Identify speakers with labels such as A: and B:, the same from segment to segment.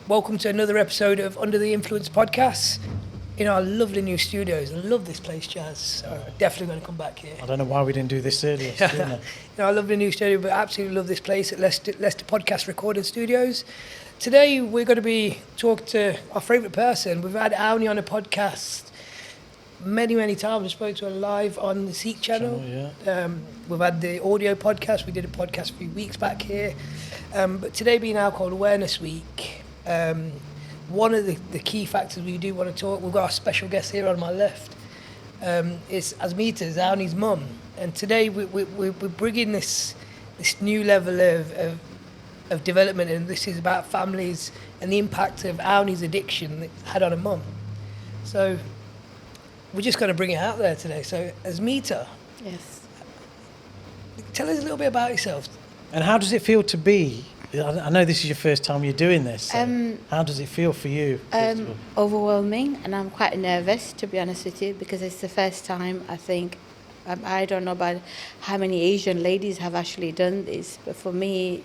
A: Welcome to another episode of Under the Influence podcast in our lovely new studios. I love this place, Jazz. So I'm definitely going to come back here.
B: I don't know why we didn't do this earlier.
A: I love the new studio, but absolutely love this place at Leicester Podcast Recording Studios. Today we're going to be talking to our favourite person. We've had Aunee on a podcast many times. We spoke to her live on the Seek channel. We've had the audio podcast. We did a podcast a few weeks back here. But today being Alcohol Awareness Week, one of the key factors we do want to talk, we've got our special guest here on my left, is Asmeeta, Aunee's mum. And today we're bringing this new level of development, and this is about families and the impact of Aunee's addiction that it's had on her mum. So we're just going to bring it out there today. So Asmeeta,
C: Yes.
A: tell us a little bit about yourself.
B: And how does it feel to be? I know this is your first time you're doing this. So how does it feel for you?
C: Overwhelming, and I'm quite nervous, to be honest with you, because it's the first time. I think I don't know about how many Asian ladies have actually done this, but for me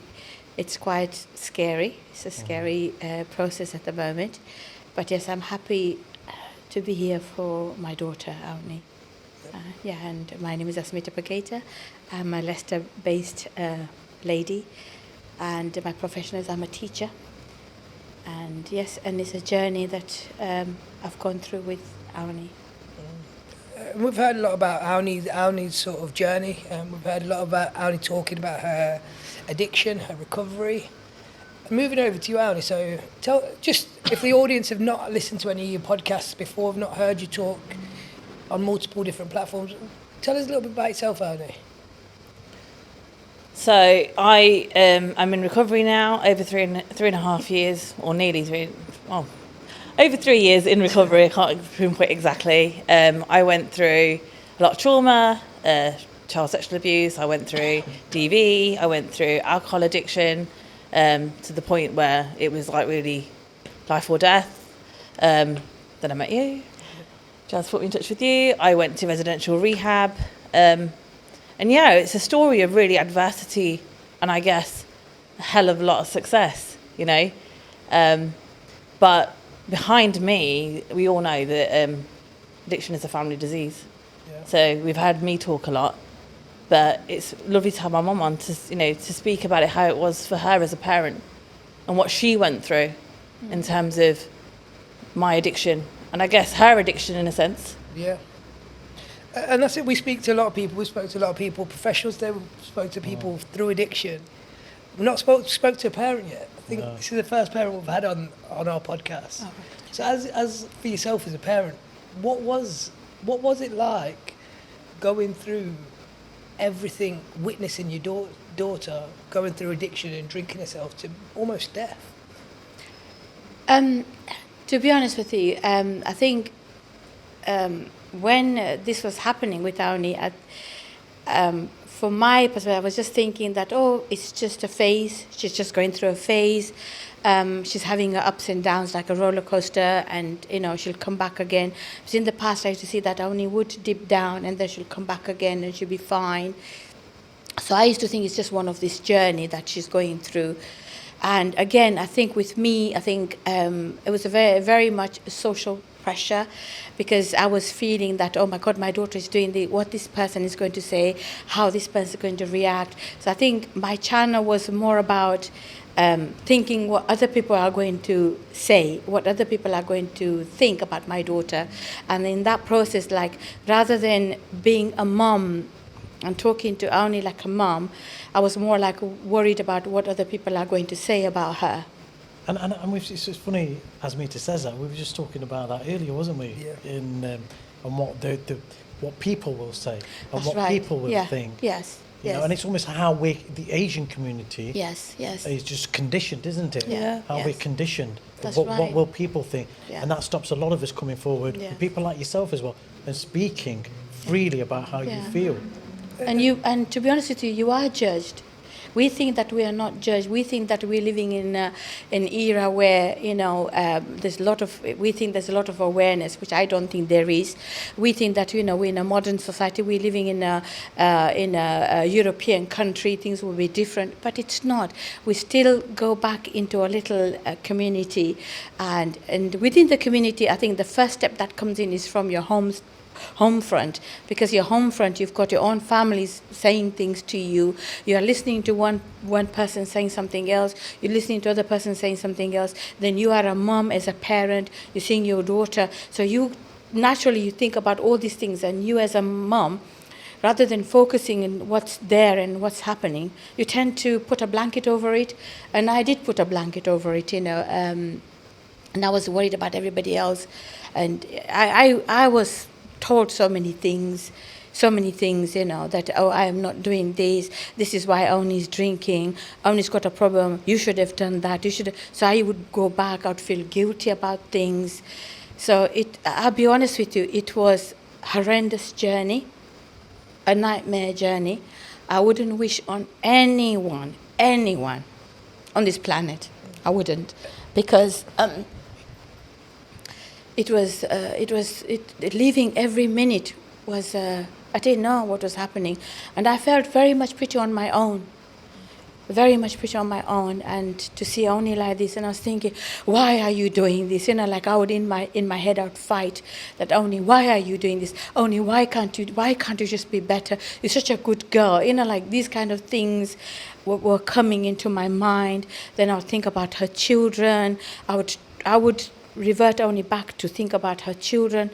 C: it's quite scary. It's a scary process at the moment, but yes, I'm happy to be here for my daughter Aunee. And my name is Asmeeta Pageta. I'm a Leicester-based lady, and my profession is I'm a teacher. And yes, and it's a journey that I've gone through with Aunee.
A: We've heard a lot about Aunee's sort of journey. We've heard a lot about Aunee talking about her addiction, her recovery. Moving over to you, Aunee, so just if the audience have not listened to any of your podcasts before, have not heard you talk on multiple different platforms, tell us a little bit about yourself, Aunee.
D: So I'm in recovery now, over three and a half years, or nearly over 3 years in recovery. I can't pinpoint exactly. I went through a lot of trauma, child sexual abuse. I went through DV. I went through alcohol addiction, to the point where it was like really life or death. Then I met you. Jazz put me in touch with you. I went to residential rehab. And yeah, it's a story of really adversity and I guess a hell of a lot of success, you know. But behind me, we all know that addiction is a family disease. Yeah. So we've had me talk a lot, but it's lovely to have my mum on to speak about it, how it was for her as a parent and what she went through in terms of my addiction and I guess her addiction in a sense.
A: Yeah. And that's it. We speak to a lot of people. We spoke to a lot of people, professionals there. We spoke to people through addiction. We've not spoke to a parent yet. I think this is the first parent we've had on our podcast. Oh. So as for yourself as a parent, what was it like going through everything, witnessing your daughter going through addiction and drinking herself to almost death?
C: To be honest with you, I think when this was happening with Aunee, from my perspective, I was just thinking that, it's just a phase. She's just going through a phase. She's having her ups and downs like a roller coaster, and she'll come back again. But in the past, I used to see that Aunee would dip down, and then she'll come back again, and she'll be fine. So I used to think it's just one of this journey that she's going through. And again, I think with me, it was a very, very much social pressure, because I was feeling that, oh my God, my daughter is doing what this person is going to say, how this person is going to react. So I think my channel was more about thinking what other people are going to say, what other people are going to think about my daughter. And in that process, like, rather than being a mom and talking to Aunee like a mom, I was more like worried about what other people are going to say about her.
B: And it's just funny, Asmeeta says that. We were just talking about that earlier, wasn't we?
A: Yeah.
B: And what what people will say and
C: That's
B: what
C: right.
B: people will think.
C: Yes.
B: You know, and it's almost how the Asian community
C: Yes.
B: is just conditioned, isn't it?
C: Yeah.
B: How we're conditioned.
C: That's
B: What
C: right.
B: will people think?
C: Yeah.
B: And that stops a lot of us coming forward,
C: Yeah.
B: and people like yourself as well, and speaking freely about how you feel.
C: And to be honest with you, you are judged. We think that we are not judged. We think that we're living in an era where, we think there's a lot of awareness, which I don't think there is. We think that, we're in a modern society, we're living in a European country, things will be different, but it's not. We still go back into a little community, and within the community, I think the first step that comes in is from your home front, because your home front, you've got your own families saying things to you. You are listening to one person saying something else. You're listening to other person saying something else. Then you are a mom as a parent. You're seeing your daughter. So you think about all these things, and you as a mom, rather than focusing on what's there and what's happening, you tend to put a blanket over it. And I did put a blanket over it, and I was worried about everybody else. And I was told so many things, that, I am not doing this. This is why Aunee's drinking. Aunee's got a problem. You should have done that. So I would go back. I would feel guilty about things. So I'll be honest with you, it was a horrendous journey, a nightmare journey. I wouldn't wish on anyone on this planet. I wouldn't, because living every minute was, I didn't know what was happening. And I felt very much pretty on my own. And to see Aunee like this, and I was thinking, why are you doing this? Like I would in my head, I would fight that, Aunee, why are you doing this? Aunee, why can't you just be better? You're such a good girl. Like these kind of things were coming into my mind. Then I would think about her children. I would revert Aunee back to think about her children.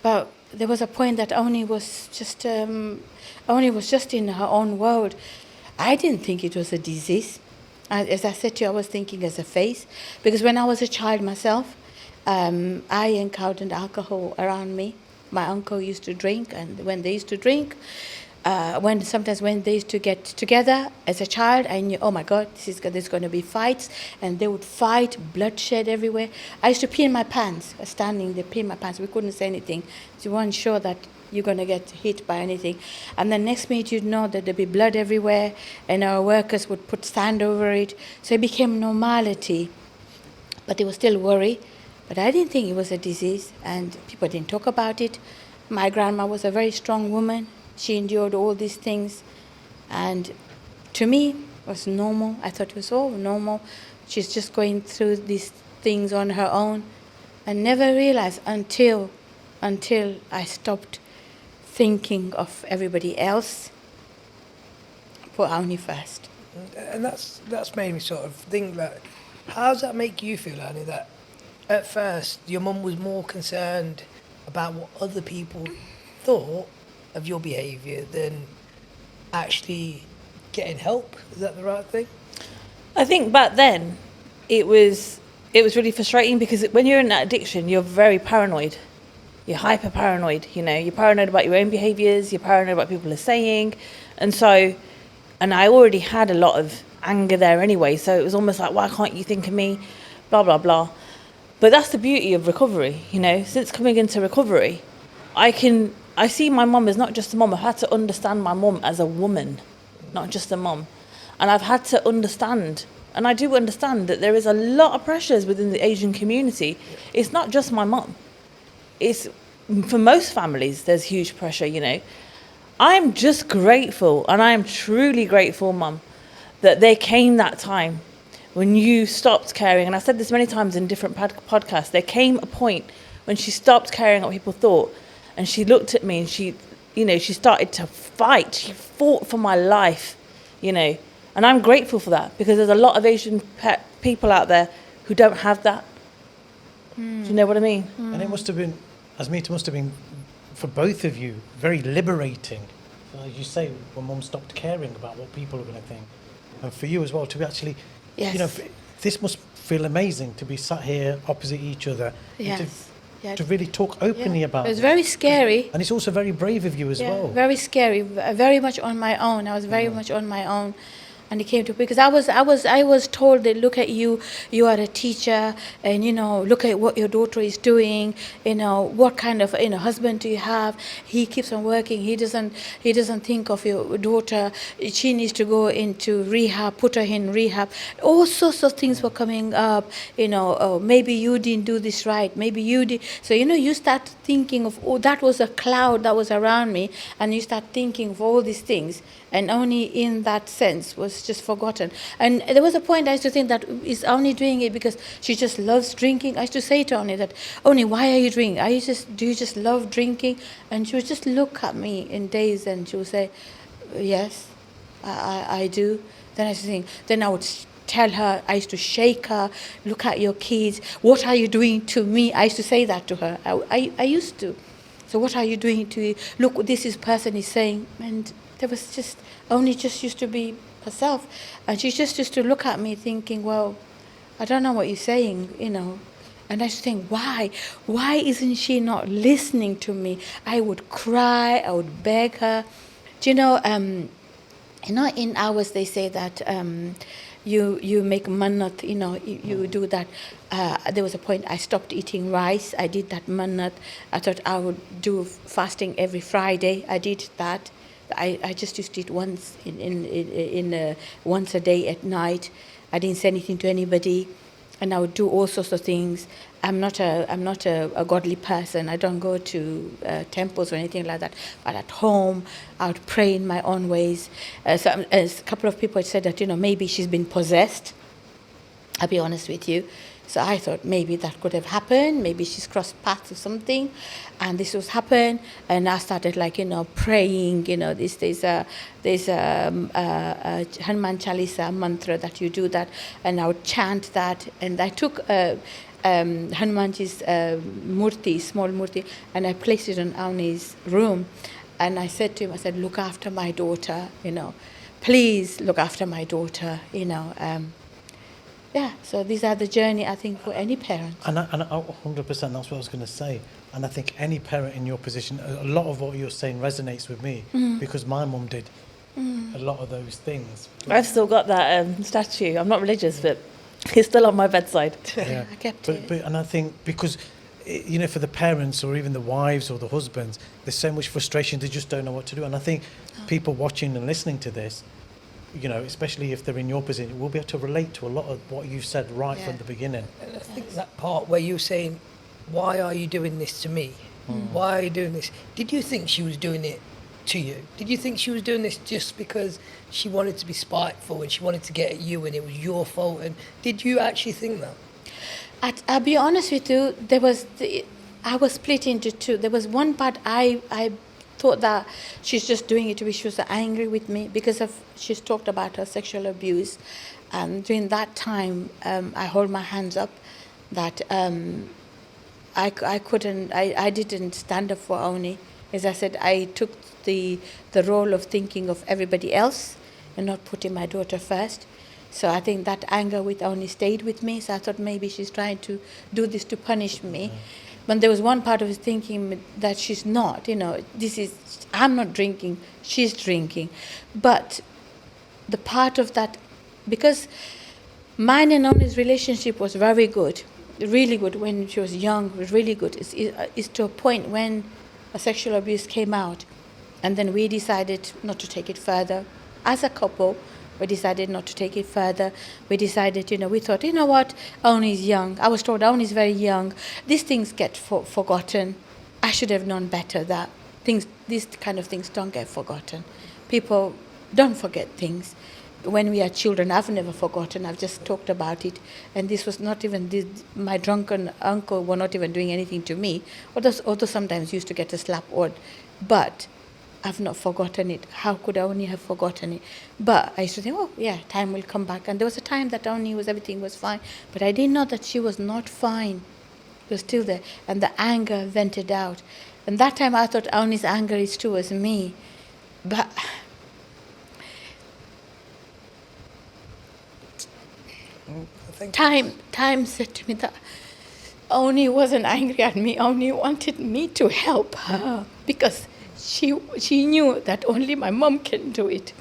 C: But there was a point that Aunee was just in her own world. I didn't think it was a disease. As I said to you, I was thinking as a phase. Because when I was a child myself, I encountered alcohol around me. My uncle used to drink, and when they used to drink, sometimes when they used to get together as a child, I knew, oh my God, there's going to be fights, and they would fight, bloodshed everywhere. I used to pee in my pants, standing there, pee in my pants. We couldn't say anything. So we weren't sure that you're going to get hit by anything. And the next minute you'd know that there'd be blood everywhere, and our workers would put sand over it. So it became normality. But there was still worry. But I didn't think it was a disease, and people didn't talk about it. My grandma was a very strong woman. She endured all these things, and to me, it was normal. I thought it was all normal. She's just going through these things on her own. I never realized until I stopped thinking of everybody else, put Aunee first.
A: And that's made me sort of think that, how does that make you feel, Aunee, that at first your mum was more concerned about what other people thought of your behaviour than actually getting help? Is that the right thing?
D: I think back then it was really frustrating, because when you're in that addiction, you're very paranoid. You're hyper paranoid, You're paranoid about your own behaviours, you're paranoid about what people are saying. And I already had a lot of anger there anyway, so it was almost like, why can't you think of me? Blah, blah, blah. But that's the beauty of recovery, Since coming into recovery, I see my mum as not just a mum. I've had to understand my mum as a woman, not just a mum. And I've had to understand, and I do understand, that there is a lot of pressures within the Asian community. It's not just my mum. It's, for most families, there's huge pressure, I'm just grateful, and I am truly grateful, Mum, that there came that time when you stopped caring. And I've said this many times in different podcasts. There came a point when she stopped caring what people thought, and she looked at me and she started to fight. She fought for my life, And I'm grateful for that, because there's a lot of Asian people out there who don't have that. Do you know what I mean?
B: And it must have been, Asmeeta, must have been, for both of you, very liberating. As you say, when Mum stopped caring about what people are going to think. And for you as well, to be actually,
C: Yes.
B: this must feel amazing, to be sat here opposite each other.
C: Yes.
B: To really talk openly about
C: it. It was
B: it.
C: very scary.
B: And it's also very brave of you as well.
C: Very scary, very much on my own. I was very much on my own. And it came to, because I was told that, look at you, you are a teacher, and look at what your daughter is doing. What kind of husband do you have? He keeps on working. He doesn't think of your daughter. She needs to go into rehab. Put her in rehab. All sorts of things were coming up. Oh, maybe you didn't do this right. Maybe you did. So you start thinking of, oh, that was a cloud that was around me, and you start thinking of all these things. And only in that sense was just forgotten. And there was a point I used to think that, is Aunee doing it because she just loves drinking? I used to say to Aunee that, Aunee, why are you drinking? Do you just love drinking? And she would just look at me in daze, and she would say, yes, I do. Then I used to think, then I would tell her, I used to shake her, look at your kids, what are you doing to me? I used to say that to her. I used to. So what are you doing to, look, this person is saying, and there was just, Aunee just used to be herself. And she just used to look at me thinking, well, I don't know what you're saying, And I used to think, why? Why isn't she not listening to me? I would cry, I would beg her. Do in ours they say that you make mannat, you do that. There was a point I stopped eating rice. I did that mannat. I thought I would do fasting every Friday. I did that. I just used to eat once once a day at night. I didn't say anything to anybody, and I would do all sorts of things. I'm not a godly person. I don't go to temples or anything like that. But at home, I would pray in my own ways. So a couple of people had said that maybe she's been possessed. I'll be honest with you. So I thought maybe that could have happened. Maybe she's crossed paths or something, and this was happened. And I started praying. There's a Hanuman Chalisa mantra that you do that, and I would chant that. And I took Hanumanji's murti, small murti, and I placed it in Aunee's room. And I said to him, I said, look after my daughter. Please look after my daughter. Yeah, so these are the journey, I think, for any parent.
B: And 100%, that's what I was going to say. And I think any parent in your position, a lot of what you're saying resonates with me, because my mum did a lot of those things.
D: I've still got that statue. I'm not religious, but it's still on my bedside.
B: Yeah.
C: I kept it.
B: And I think because, for the parents or even the wives or the husbands, there's so much frustration, they just don't know what to do. And I think people watching and listening to this, especially if they're in your position, will be able to relate to a lot of what you've said right from the beginning.
A: And I think that part where you're saying, why are you doing this to me? Why are you doing this? Did you think she was doing it to you? Did you think she was doing this just because she wanted to be spiteful and she wanted to get at you and it was your fault? And did you actually think that?
C: I'll be honest with you, I was split into two. There was one part I thought that she's just doing it to be, she was angry with me because she's talked about her sexual abuse. During that time, I hold my hands up that I didn't stand up for Aunee. As I said, I took the role of thinking of everybody else and not putting my daughter first. So I think that anger with Aunee stayed with me. So I thought maybe she's trying to do this to punish me. But there was one part of his thinking that she's not, I'm not drinking, she's drinking. But the part of that, because mine and Aunee's relationship was very good, really good when she was young, it was really good. It's to a point when a sexual abuse came out, and then we decided not to take it further. As a couple, we decided not to take it further. We decided, we thought, what, Aunee's young. I was told Aunee's very young. These things get forgotten. I should have known better that these kind of things don't get forgotten. People don't forget things. When we are children, I've never forgotten. I've just talked about it. And this was not even, my drunken uncle were not even doing anything to me. Although sometimes used to get a slap word. But I've not forgotten it. How could Aunee have forgotten it? But I used to think, time will come back. And there was a time that everything was fine. But I didn't know that she was not fine. It was still there. And the anger vented out. And that time I thought Aunee's anger is towards me. But time said to me that Aunee wasn't angry at me. Aunee wanted me to help her because she knew that only my mom can do it.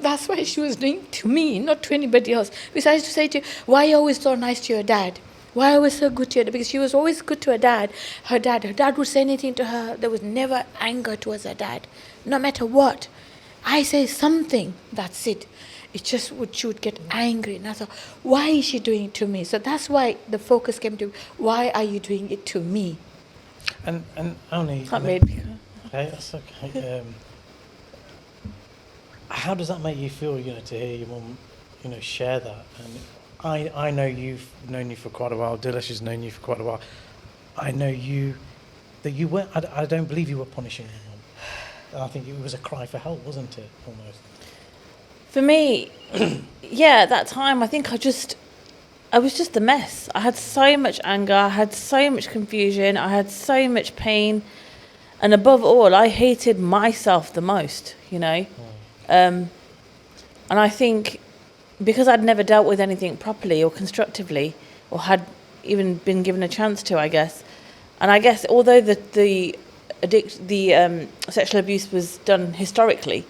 C: that's why she was doing to me, not to anybody else. Because I used to say to her, why are you always so nice to your dad? Why are you always so good to your dad? Because she was always good to her dad. Her dad would say anything to her. There was never anger towards her dad, no matter what. I say something, that's it. It just she would get angry. And I thought, why is she doing it to me? So that's why the focus came to, why are you doing it to me?
B: And Aunee,
C: Can't read.
B: okay, that's okay. How does that make you feel, to hear your mum, share that? And I know you've known you for quite a while. Dilesh has known you for quite a while. I know that you weren't. I don't believe you were punishing your mum. I think it was a cry for help, wasn't it? Almost.
D: For me, yeah, at that time, I think I was just a mess. I had so much anger, I had so much confusion, I had so much pain, and above all, I hated myself the most, And I think because I'd never dealt with anything properly or constructively, or had even been given a chance to, I guess. And I guess although the sexual abuse was done historically,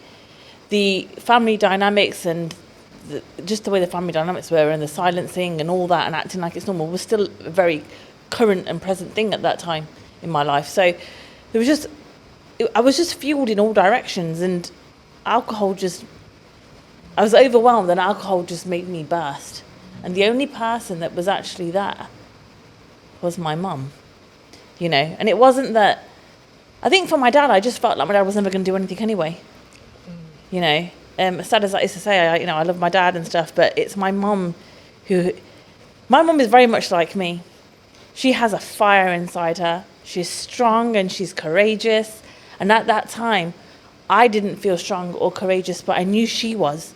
D: the family dynamics and just the way the family dynamics were, and the silencing and all that, and acting like it's normal, was still a very current and present thing at that time in my life. So I was just fueled in all directions, and I was overwhelmed, and alcohol just made me burst. And the only person that was actually there was my mum, And it wasn't that. I think for my dad, I just felt like my dad was never going to do anything anyway. As sad as I used to say, I love my dad and stuff, but it's my mum my mum is very much like me. She has a fire inside her. She's strong and she's courageous. And at that time, I didn't feel strong or courageous, but I knew she was.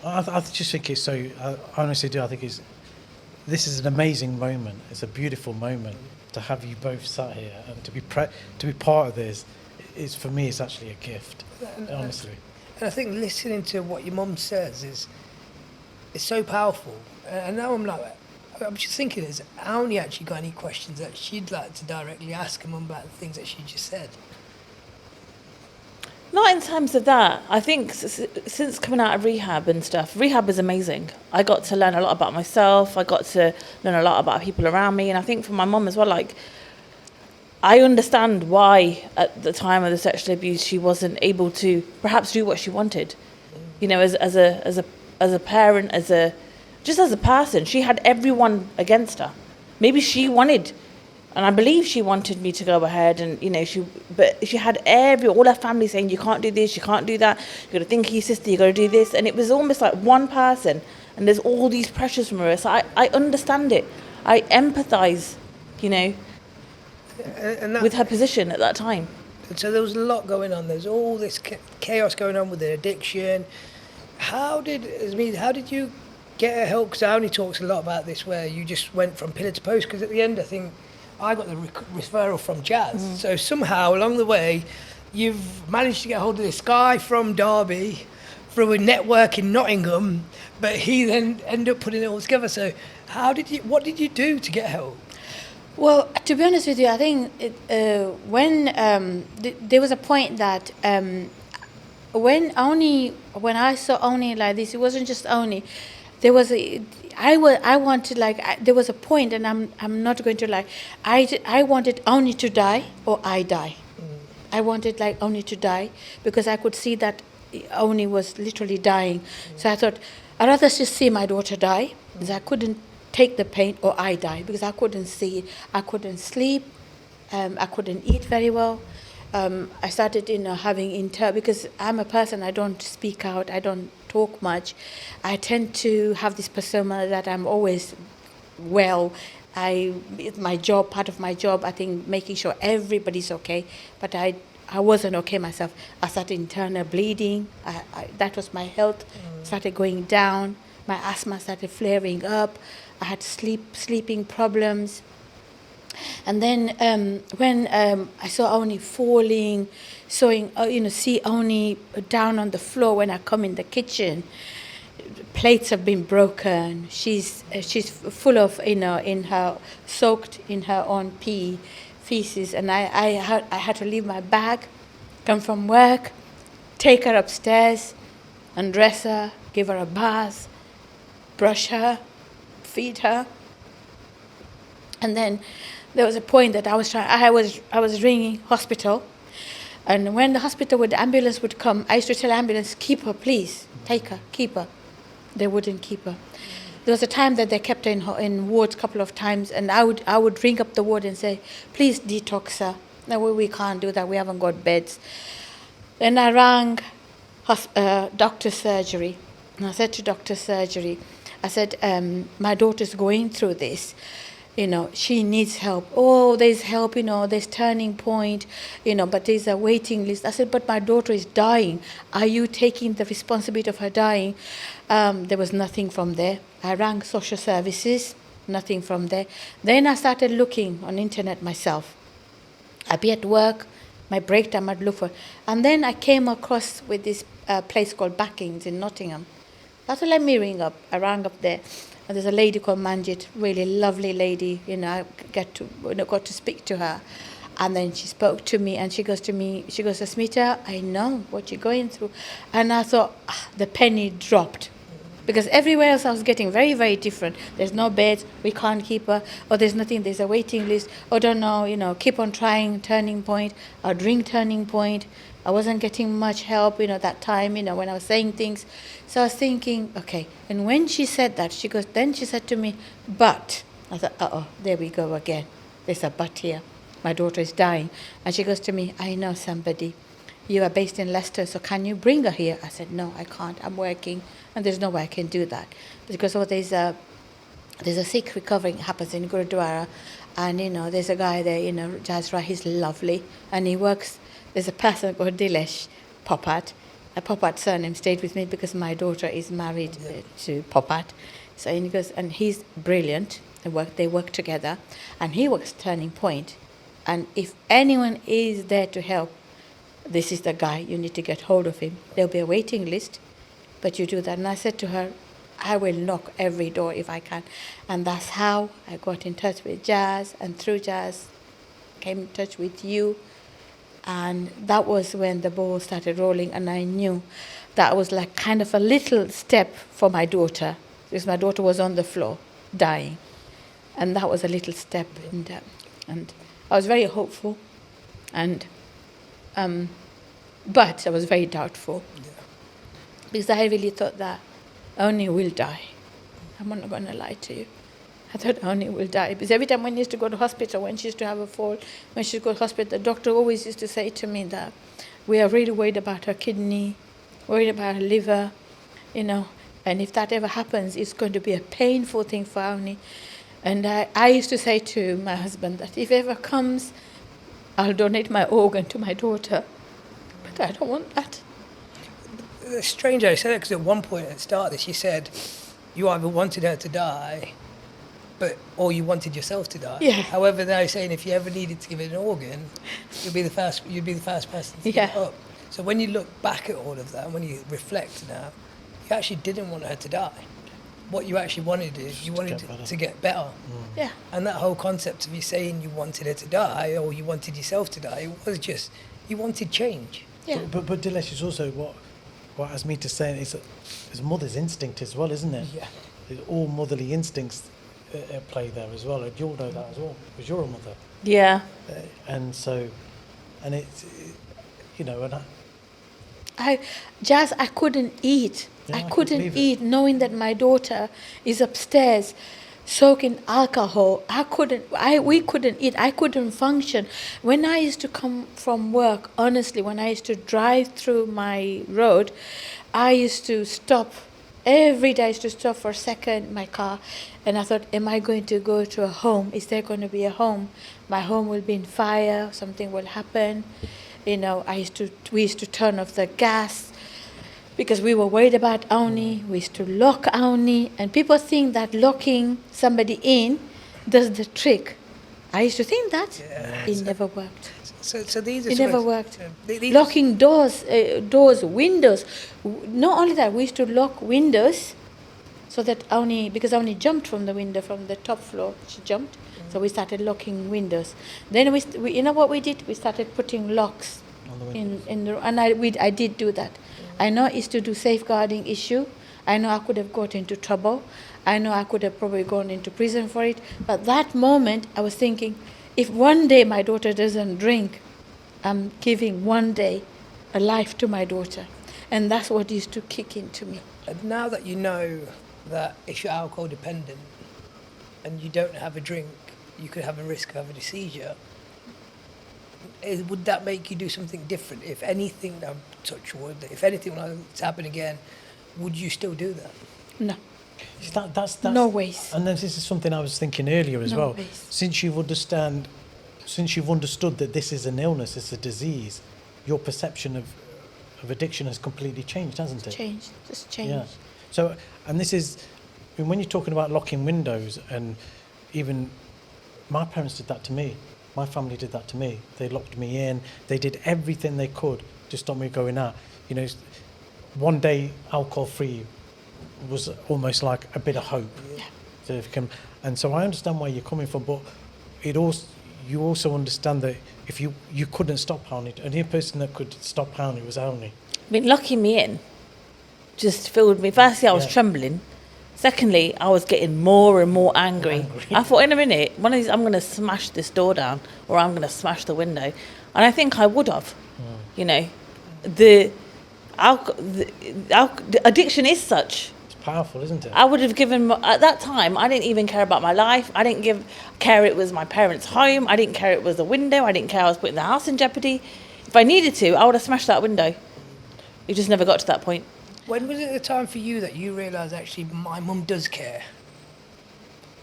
B: I just think it's so. I honestly do. I think this is an amazing moment. It's a beautiful moment to have you both sat here and to be part of this. For me, it's actually a gift. Honestly.
A: And I think listening to what your mum says is so powerful. And now I'm just thinking, has Aunee actually got any questions that she'd like to directly ask her mum about the things that she just said?
D: Not in terms of that. I think since coming out of rehab and stuff, rehab was amazing. I got to learn a lot about myself. I got to learn a lot about people around me. And I think for my mum as well, I understand why at the time of the sexual abuse she wasn't able to perhaps do what she wanted. As a parent, as a person, she had everyone against her. Maybe she wanted, and I believe she wanted me to go ahead, and but she had all her family saying, you can't do this, you can't do that, you got to think of your sister, you got to do this, and it was almost like one person, and there's all these pressures from her. So I understand it. I empathise, with her position at that time.
A: And so there was a lot going on. There's all this chaos going on with the addiction. How did you get her help? Because Aunee talks a lot about this, where you just went from pillar to post. Because at the end, I think I got the referral from Jazz. So somehow along the way, you've managed to get hold of this guy from Derby through a network in Nottingham, but he then ended up putting it all together. So what did you do to get help?
C: Well, to be honest with you, I think when there was a point that when I saw Aunee like this, it wasn't just Aunee. There was I wanted there was a point, and I'm not going to lie. I wanted Aunee to die or I die. I wanted Aunee to die because I could see that Aunee was literally dying. So I thought I'd rather just see my daughter die because I couldn't take the pain, or I die, because I couldn't see it. I couldn't sleep. I couldn't eat very well. I started having because I'm a person, I don't speak out, I don't talk much. I tend to have this persona that I'm always well. It's my job, part of my job, I think, making sure everybody's okay. But I wasn't okay myself. I started internal bleeding. That was my health. Started going down. My asthma started flaring up. I had sleeping problems. And then when I saw Aunee falling, see Aunee down on the floor when I come in the kitchen, plates have been broken. She's full of soaked in her own feces, and I had to leave my bag, come from work, take her upstairs, undress her, give her a bath, brush her, feed her. And then there was a point that I was ringing hospital, and when the ambulance would come, I used to tell ambulance, keep her, please, take her, keep her. They wouldn't keep her. There was a time that they kept her in wards a couple of times, and I would ring up the ward and say, please detox her. No, we can't do that. We haven't got beds. Then I rang doctor surgery, and I said to doctor surgery, I said, my daughter's going through this. She needs help. Oh, there's help, there's turning point, but there's a waiting list. I said, but my daughter is dying. Are you taking the responsibility of her dying? There was nothing from there. I rang social services, nothing from there. Then I started looking on internet myself. I'd be at work, my break time I'd look for. And then I came across with this place called Backings in Nottingham. I said, let me ring up. I rang up there. And there's a lady called Manjit, really lovely lady. I got to speak to her. And then she spoke to me, and she goes, Asmeeta, I know what you're going through. And I thought, the penny dropped. Because everywhere else I was getting very, very different. There's no beds, we can't keep her, or there's nothing, there's a waiting list, or don't know, keep on trying, turning point, or drink turning point. I wasn't getting much help, that time, when I was saying things. So I was thinking, okay. And when she said that, she said to me, but. I thought, there we go again. There's a but here. My daughter is dying. And she goes to me, I know somebody. You are based in Leicester, so can you bring her here? I said, no, I can't. I'm working, and there's no way I can do that. Because there's a sick recovering happens in Gurudwara, and, there's a guy there, Jazra, he's lovely, and he works. There's a person called Dilesh, Popat. Popat's surname stayed with me because my daughter is married to Popat. So he goes, and he's brilliant. They work together, and he works turning point. And if anyone is there to help, this is the guy. You need to get hold of him. There'll be a waiting list, but you do that. And I said to her, I will knock every door if I can. And that's how I got in touch with Jazz, and through Jazz, came in touch with you. And that was when the ball started rolling, and I knew that was like kind of a little step for my daughter, because my daughter was on the floor, dying. And that was a little step. And I was very hopeful, but I was very doubtful. Yeah. Because I really thought that Aunee will die. I'm not going to lie to you. I thought Aunee will die. Because every time when she used to go to hospital, when she used to have a fall, when she used to go to hospital, the doctor always used to say to me that we are really worried about her kidney, worried about her liver, and if that ever happens, it's going to be a painful thing for Aunee. And I used to say to my husband that if ever comes, I'll donate my organ to my daughter. But I don't want that.
A: It's strange how you said that, because at one point at the start of this, you said you either wanted her to die, or you wanted yourself to die.
C: Yeah.
A: However, now you're saying if you ever needed to give it an organ, you'd be the first person to give it up. So when you look back at all of that, and when you reflect now, you actually didn't want her to die. What you actually wanted is you wanted to get better.
C: Yeah.
A: And that whole concept of you saying you wanted her to die, or you wanted yourself to die, it was just you wanted change.
C: Yeah.
B: But Dilesh, is also what Asmeeta's saying is a mother's instinct as well, isn't it?
A: Yeah.
B: There's all motherly instincts at play there as well. And you'll know that as well, because you're a mother.
D: Yeah.
B: And it's, and
C: I couldn't eat.
B: Yeah,
C: I couldn't
B: eat
C: knowing that my daughter is upstairs soaking alcohol. We couldn't eat. I couldn't function. When I used to come from work, honestly, when I used to drive through my road, I used to stop. Every day I used to stop for a second in my car, and I thought, am I going to go to a home? Is there going to be a home? My home will be in fire, something will happen. We used to turn off the gas because we were worried about Aunee. We used to lock Aunee, and people think that locking somebody in does the trick. I used to think that.
A: Yeah.
C: It never worked.
A: So these are
C: It never worked.
A: These
C: Locking doors, windows. Not only that, we used to lock windows so that because Aunee jumped from the window from the top floor. She jumped. So we started locking windows. Then we you know what we did? We started putting locks
B: on the windows.
C: and I did do that. I know it's to do safeguarding issue. I know I could have got into trouble. I know I could have probably gone into prison for it. But that moment, I was thinking, if one day my daughter doesn't drink, I'm giving one day a life to my daughter. And that's what used to kick into me.
A: And now that you know that if you're alcohol dependent and you don't have a drink, you could have a risk of having a seizure, would that make you do something different? If anything, touch wood, if anything like to happen again, would you still do that?
C: No.
B: That's
C: No ways.
B: And then this is something I was thinking earlier as
C: No
B: well.
C: ways.
B: Since you've understood that this is an illness, it's a disease, your perception of addiction has completely changed, hasn't it?
C: Changed. Just changed.
B: Yeah. So, and this is, I mean, when you're talking about locking windows, and even my parents did that to me. My family did that to me. They locked me in. They did everything they could to stop me going out. You know, one day alcohol-free was almost like a bit of hope.
C: Yeah.
B: So and so I understand where you're coming from, but you also understand that if you couldn't stop Aunee, the only person that could stop Aunee was Aunee.
D: I mean, locking me in just filled me. Firstly, I was trembling. Secondly, I was getting more and more angry. I thought, in a minute, one of these, I'm going to smash this door down, or I'm going to smash the window. And I think I would have. You know, the addiction is such.
B: It's powerful, isn't it?
D: I would have given, at that time, I didn't even care about my life. I didn't care it was my parents' home. I didn't care it was a window. I didn't care I was putting the house in jeopardy. If I needed to, I would have smashed that window. It just never got to that point.
A: When was it the time for you that you realised actually my mum does care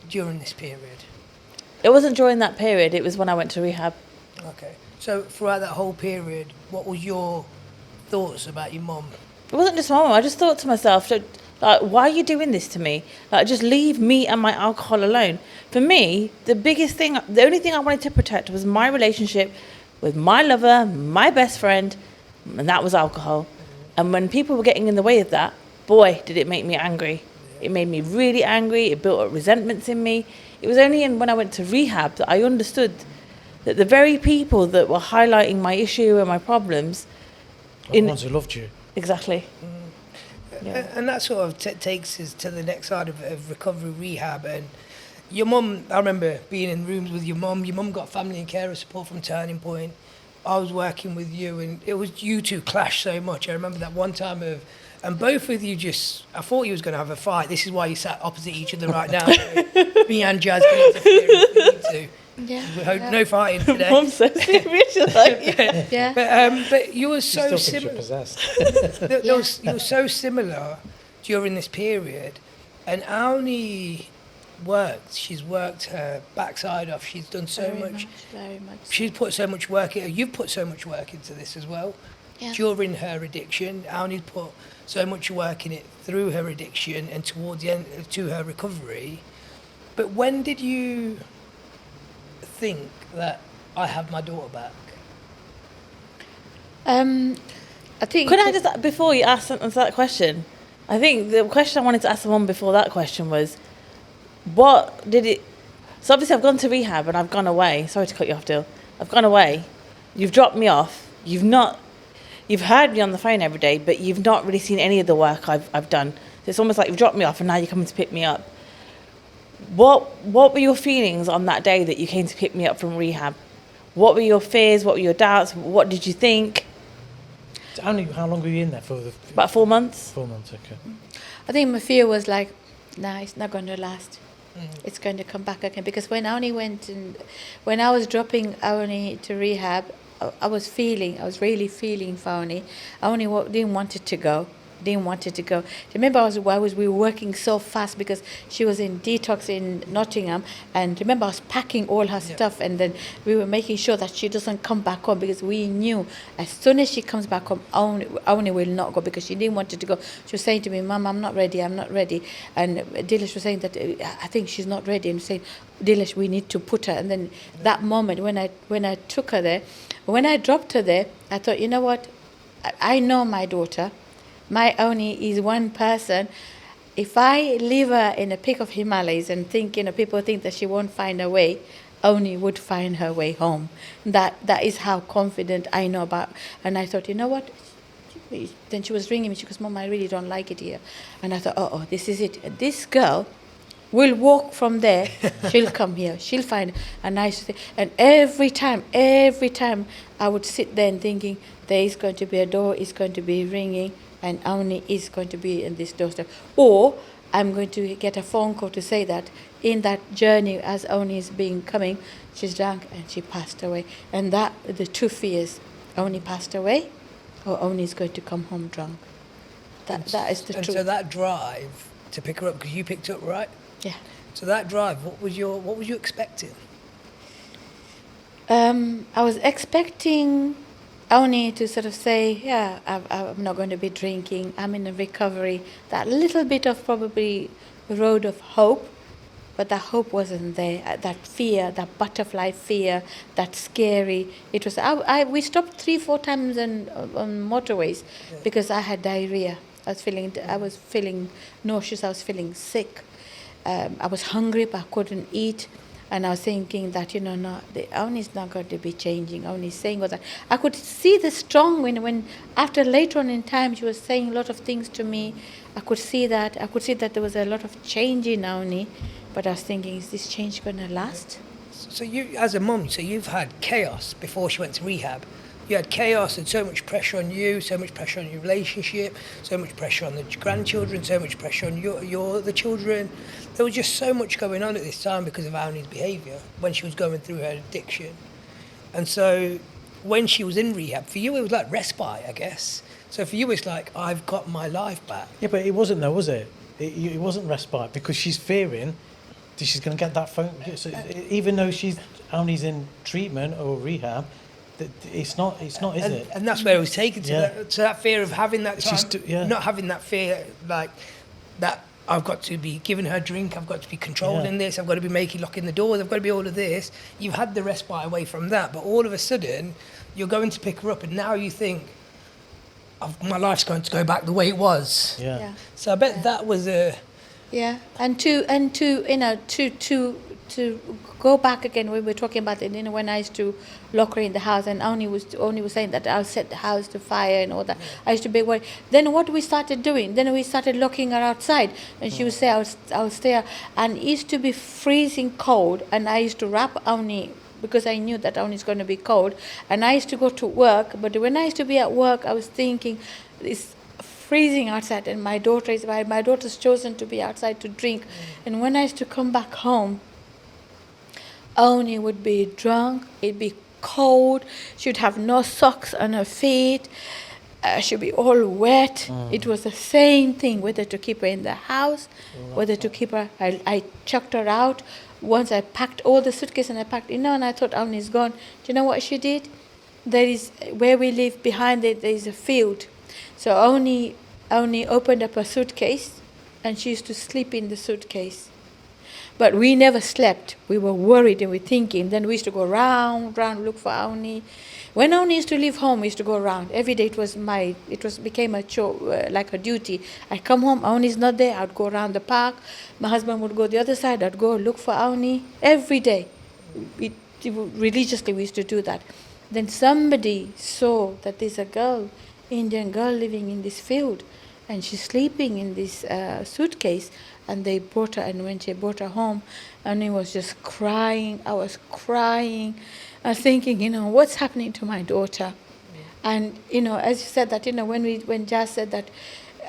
A: during this period?
D: It wasn't during that period. It was when I went to rehab.
A: Okay. So throughout that whole period, what was your thoughts about your mum?
D: It wasn't just my mum. I just thought to myself, like, why are you doing this to me? Like, just leave me and my alcohol alone. For me, the only thing I wanted to protect was my relationship with my lover, my best friend, and that was alcohol. And when people were getting in the way of that, boy, did it make me angry. It made me really angry. It built up resentments in me. It was only when I went to rehab that I understood that the very people that were highlighting my issue and my problems...
B: The ones who loved you.
D: Exactly. Yeah.
A: And that sort of takes us to the next side of recovery rehab. And your mum, I remember being in rooms with your mum. Your mum got family and carer support from Turning Point. I was working with you, and it was you two clashed so much. I remember that one time and both of you I thought you was going to have a fight. This is why you sat opposite each other right now. Me and Jazz can interfere if we need to.
C: Yeah.
A: We hope no fighting today.
D: Mum's so serious.
C: Yeah.
A: But you were so similar.
B: Possessed.
A: You were so similar during this period, and Aunee worked. She's worked her backside off. She's done so much.
C: Very much.
A: She's put so much work in. You've put so much work into this as well.
C: Yeah.
A: During her addiction, Aunee put so much work in it through her addiction and towards the end to her recovery. But when did you think that I have my daughter back?
C: I think.
D: Could I just, before you answer that question, I think the question I wanted to ask someone before that question was, what did it... So obviously I've gone to rehab and I've gone away. Sorry to cut you off, Dil. I've gone away. You've dropped me off. You've heard me on the phone every day, but you've not really seen any of the work I've done. So it's almost like you've dropped me off and now you're coming to pick me up. What were your feelings on that day that you came to pick me up from rehab? What were your fears? What were your doubts? What did you think?
B: So Aunee, how long were you in there for?
D: About 4 months.
B: 4 months, okay.
C: I think my fear was like, nah, it's not going to last. It's going to come back again. Because when when I was dropping Aunee to rehab, I was really feeling for Aunee. Aunee didn't want it to go. Remember, we were working so fast because she was in detox in Nottingham, and remember I was packing all her stuff, and then we were making sure that she doesn't come back home because we knew as soon as she comes back home, Aunee will not go because she didn't want it to go. She was saying to me, "Mum, I'm not ready. And Dilesh was saying that I think she's not ready, and saying, Dilesh, we need to put her. And then that moment when I took her there, when I dropped her there, I thought, you know what? I know my daughter. My Aunee is one person. If I leave her in a peak of Himalayas and think, people think that she won't find her way, Aunee would find her way home. That is how confident I know about. And I thought, you know what? Then she was ringing me. She goes, Mom, I really don't like it here. And I thought, oh, this is it. And this girl will walk from there. She'll come here. She'll find it. And I used to think, and every time, I would sit there and thinking, there is going to be a door, is going to be ringing, and Aunee is going to be in this doorstep. Or I'm going to get a phone call to say that in that journey, as Aunee is coming, she's drunk and she passed away. And that, the two fears, Aunee passed away, or Aunee is going to come home drunk. That is the
A: and
C: truth.
A: so that drive to pick her up, because you picked her up, right?
C: Yeah.
A: So that drive, what was you expecting?
C: I was expecting Aunee to sort of say, yeah, I'm not going to be drinking, I'm in a recovery. That little bit of probably road of hope, but that hope wasn't there. That fear, that butterfly fear, that scary. It was. We stopped 3-4 times on motorways because I had diarrhea. I was feeling nauseous. I was feeling sick. I was hungry, but I couldn't eat. And I was thinking that, no, Aunee's not going to be changing. Aunee's saying all that. I could see the strong when after later on in time, she was saying a lot of things to me. I could see that. I could see that there was a lot of change in Aunee. But I was thinking, is this change going to last?
A: So you, as a mum, so you've had chaos before she went to rehab. You had chaos and so much pressure on you, so much pressure on your relationship, so much pressure on the grandchildren, so much pressure on the children. There was just so much going on at this time because of Aunee's behaviour when she was going through her addiction. And so when she was in rehab, for you it was like respite, I guess. So for you it's like, I've got my life back.
B: Yeah, but it wasn't though, was it? It wasn't respite because she's fearing that she's going to get that phone. So even though Aunee's in treatment or rehab, it's not, is it?
A: And that's where it was taken to, that fear of having that time, not having that fear, like that I've got to be giving her a drink, I've got to be controlling this, I've got to be locking the doors, I've got to be all of this. You've had the respite away from that, but all of a sudden you're going to pick her up and now you think, my life's going to go back the way it was.
B: Yeah.
A: So I bet that was a...
C: Yeah, and to go back again, we were talking about it, when I used to lock her in the house, and Aunee was saying that I'll set the house to fire and all that. I used to be worried. Then what we started doing, then we started locking her outside, and she would say, I'll stay out. And it used to be freezing cold, and I used to wrap Aunee, because I knew that Aunee's going to be cold, and I used to go to work, but when I used to be at work, I was thinking, it's freezing outside, and my daughter's chosen to be outside to drink. And when I used to come back home, Aunee would be drunk, it'd be cold, she'd have no socks on her feet, she'd be all wet. It was the same thing, whether to keep her in the house, whether to keep her. I chucked her out. Once I packed all the suitcase and I packed, and I thought Aunee's gone. Do you know what she did? There is, where we live behind it, there is a field. So Aunee opened up a suitcase and she used to sleep in the suitcase. But we never slept. We were worried and we were thinking. Then we used to go round, look for Aunee. When Aunee used to leave home, we used to go around. Every day became a chore, like a duty. I'd come home, Aunee's not there, I'd go around the park. My husband would go the other side, I'd go look for Aunee. Every day. Religiously we used to do that. Then somebody saw that there's a girl, Indian girl living in this field, and she's sleeping in this suitcase. And they brought her, and when she brought her home, Aunee was just crying. I was crying. I was thinking, what's happening to my daughter? And, as you said that, when Jazz said that,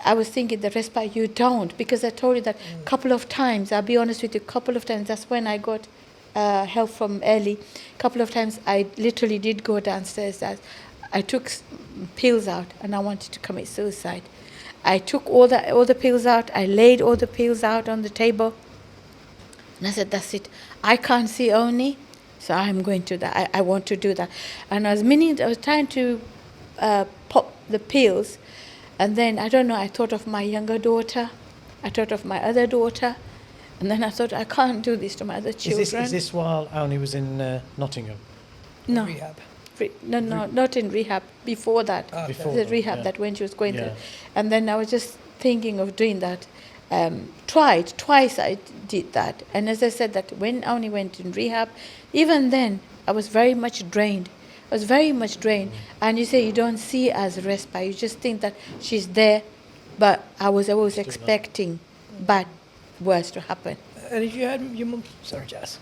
C: I was thinking the respite, you don't, because I told you that a couple of times, I'll be honest with you, a couple of times, that's when I got help from Ellie. A couple of times I literally did go downstairs. I took pills out and I wanted to commit suicide. I took all the pills out. I laid all the pills out on the table. And I said, that's it. I can't see Aunee, so I'm going to that. I want to do that. And I was trying to pop the pills. And then, I don't know, I thought of my younger daughter. I thought of my other daughter. And then I thought, I can't do this to my other children.
B: Is this while Aunee was in Nottingham?
A: No. Rehab.
C: No, not in rehab. Before that, the rehab that when she was going through, and then I was just thinking of doing that. Twice I did that, and as I said that when Aunee went in rehab, even then I was very much drained. I was very much drained. And you say you don't see it as respite. You just think that she's there, but I was always expecting bad worse to happen.
A: And if you had your mum... Sorry, Jazz.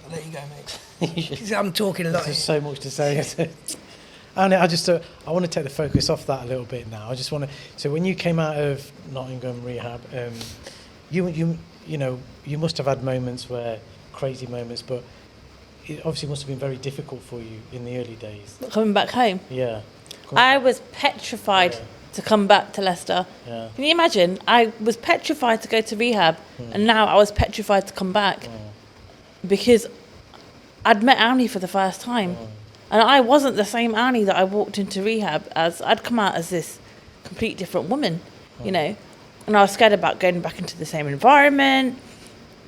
A: I'll let you go, mate. 'Cause I'm talking a lot.
B: There's so much to say. And I just, I want to take the focus off that a little bit now. I just want to. So when you came out of Nottingham rehab, you know, you must have had moments where crazy moments, but it obviously must have been very difficult for you in the early days.
D: Coming back home,
B: Yeah.
D: I was petrified to come back to Leicester.
B: Yeah.
D: Can you imagine? I was petrified to go to rehab, and now I was petrified to come back because I'd met Aunee for the first time. And I wasn't the same Aunee that I walked into rehab as. I'd come out as this complete different woman, you know. And I was scared about going back into the same environment.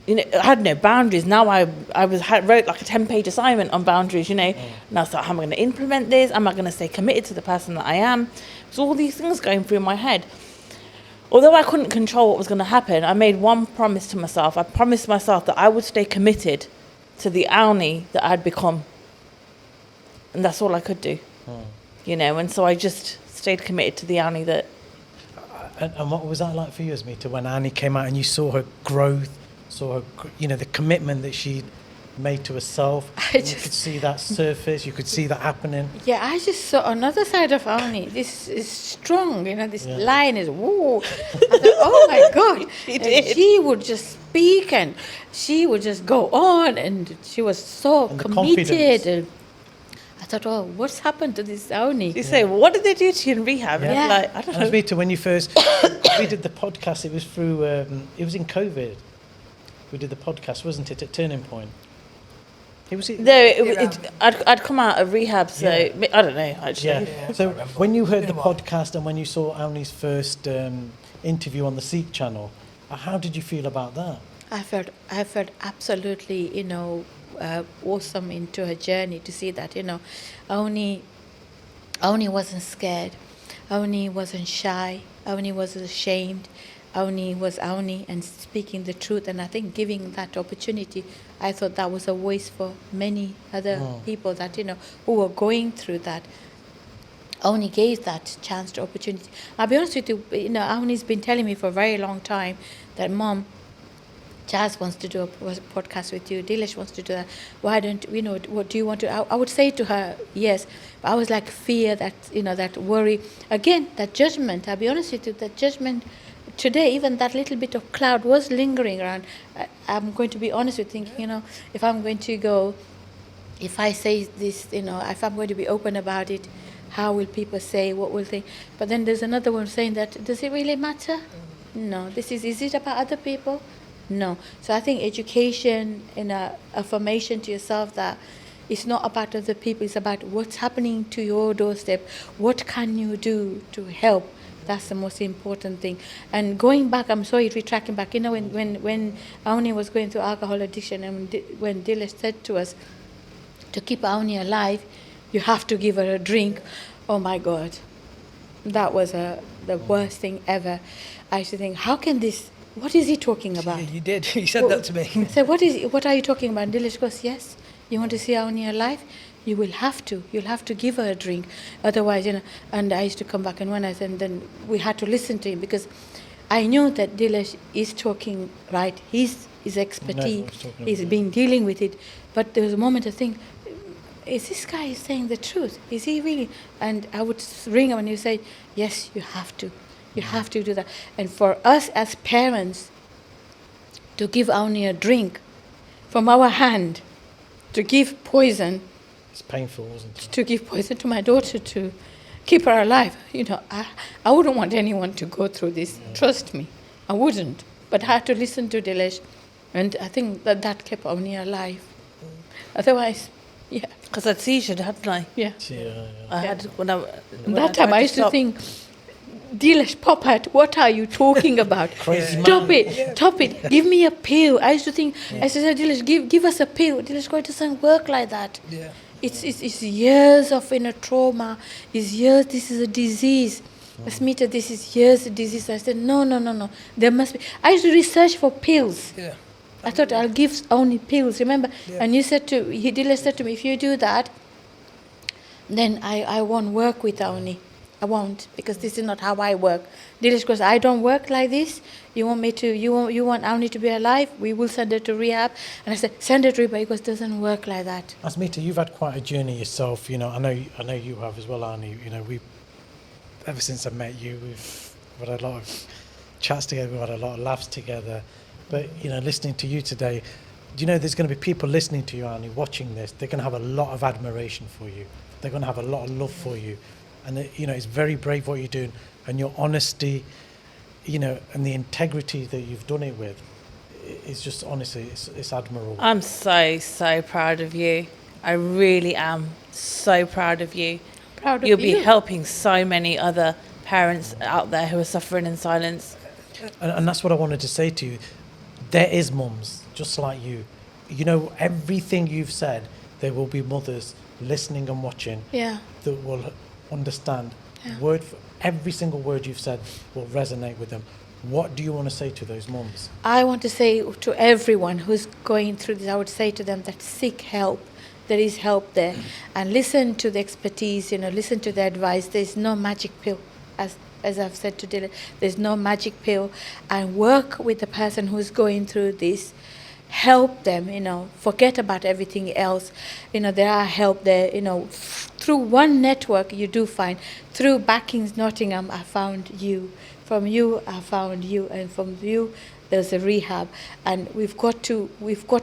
D: You know, I had no boundaries. Now I wrote like a 10-page assignment on boundaries, you know. And I was like, how am I going to implement this? Am I going to stay committed to the person that I am? So all these things going through my head. Although I couldn't control what was going to happen, I made one promise to myself. I promised myself that I would stay committed to the Aunee that I'd become. And that's all I could do, you know. And so I just stayed committed to the Aunee that...
B: And what was that like for you, Asmeeta, when Aunee came out and you saw her growth, saw her, you know, the commitment that she'd made to herself? You could see that surface, you could see that happening.
C: Yeah, I just saw another side of Aunee. This is strong, you know, this line is, woo. I thought, oh my God. She would just speak and she would just go on, and she was so committed. And I thought, oh, what's happened to this Aunee?
D: You say, well, what did they do to you in rehab?
C: Yeah.
D: Like, I don't know.
B: Asmeeta, when you first, we did the podcast, it was through, it was in COVID. We did the podcast, wasn't it, at Turning Point?
D: I'd come out of rehab, so I don't know, actually.
B: Yeah. So when you heard the podcast and when you saw Aunee's first interview on the Seek channel, how did you feel about that?
C: I felt absolutely, you know, awesome into her journey to see that, you know, Aunee wasn't scared, Aunee wasn't shy, Aunee wasn't ashamed, Aunee was Aunee and speaking the truth. And I think giving that opportunity, I thought that was a voice for many other people that, you know, who were going through that. Aunee gave that chance to opportunity. I'll be honest with you, you know, Aunee's been telling me for a very long time that, Mom, Jazz wants to do a podcast with you. Dilesh wants to do that. Why don't, you know, what do you want to? I would say to her, yes. But I was like, fear, that, you know, that worry. Again, that judgment. I'll be honest with you, that judgment today, even that little bit of cloud was lingering around. I'm going to be honest with thinking, you know, if I'm going to go, if I say this, you know, if I'm going to be open about it, how will people say, what will they? But then there's another one saying that, does it really matter? No. Is it about other people? No. So I think education and affirmation to yourself that it's not about other people, it's about what's happening to your doorstep. What can you do to help? That's the most important thing. And going back, I'm sorry, retracting back, you know, when Aunee was going through alcohol addiction, and when Dilesh said to us, to keep Aunee alive, you have to give her a drink. Oh my God. That was the worst thing ever. I used to think, how can this... What is he talking about?
A: Yeah, you did. You said that to me.
C: I said, what are you talking about? And Dilesh goes, yes, you want to see Aunee alive? You will have to. You'll have to give her a drink. Otherwise, you know, and I used to come back, and when I said, then we had to listen to him, because I knew that Dilesh is talking right. His expertise. He's been dealing with it. But there was a moment to think, is this guy saying the truth? Is he really? And I would ring him and he would say, yes, you have to. You have to do that. And for us as parents to give Aunee a drink from our hand, to give poison.
B: It's painful, wasn't it?
C: To give poison to my daughter to keep her alive. You know, I wouldn't want anyone to go through this. Yeah. Trust me, I wouldn't. But I had to listen to Dilesh, and I think that kept Aunee alive. Otherwise, yeah.
D: Because I'd seizure, hadn't I?
C: Yeah.
D: I had when
C: that time I used to think, Dilesh, Popat, what are you talking about? Stop it. Give me a pill. I used to think, I said, Dilesh, give us a pill. Dilesh, it doesn't work like that.
A: Yeah.
C: It's years of inner trauma. It's years, this is a disease. Asmeeta, this is years of disease. I said, no. There must be. I used to research for pills.
A: Yeah.
C: I thought I'll give only pills, remember? Yeah. And Dilesh said to me, if you do that, then I won't work with Aunee. I won't, because this is not how I work. Dilesh goes, I don't work like this. You want me to? You want Aunee to be alive? We will send her to rehab. And I said, send her to rehab. He goes, doesn't work like that.
B: Asmeeta, you've had quite a journey yourself. You know, I know you have as well, Aunee. You know, ever since I met you, we've had a lot of chats together. We've had a lot of laughs together. But you know, listening to you today, do you know there's going to be people listening to you, Aunee, watching this? They're going to have a lot of admiration for you. They're going to have a lot of love for you. And you know, it's very brave what you're doing, and your honesty, you know, and the integrity that you've done it with, it's just, honestly, it's admirable.
D: I'm so proud of you. I really am so proud of you.
C: Proud of
D: You'll be
C: you.
D: helping so many other parents out there who are suffering in silence.
B: And that's what I wanted to say to you. There is mums just like you. You know, everything you've said, there will be mothers listening and watching
C: Yeah.
B: that will understand.
C: Yeah.
B: Every single word you've said will resonate with them. What do you want to say to those mums?
C: I want to say to everyone who's going through this, I would say to them that seek help. There is help there. And listen to the expertise, you know, listen to the advice. There's no magic pill, as I've said to Dilesh. There's no magic pill. And work with the person who's going through this. Help them, you know, forget about everything else. You know, there are help there, you know, through one network you do find. Through Backings Nottingham, I found you. From you, I found you. And from you, there's a rehab. And we've got to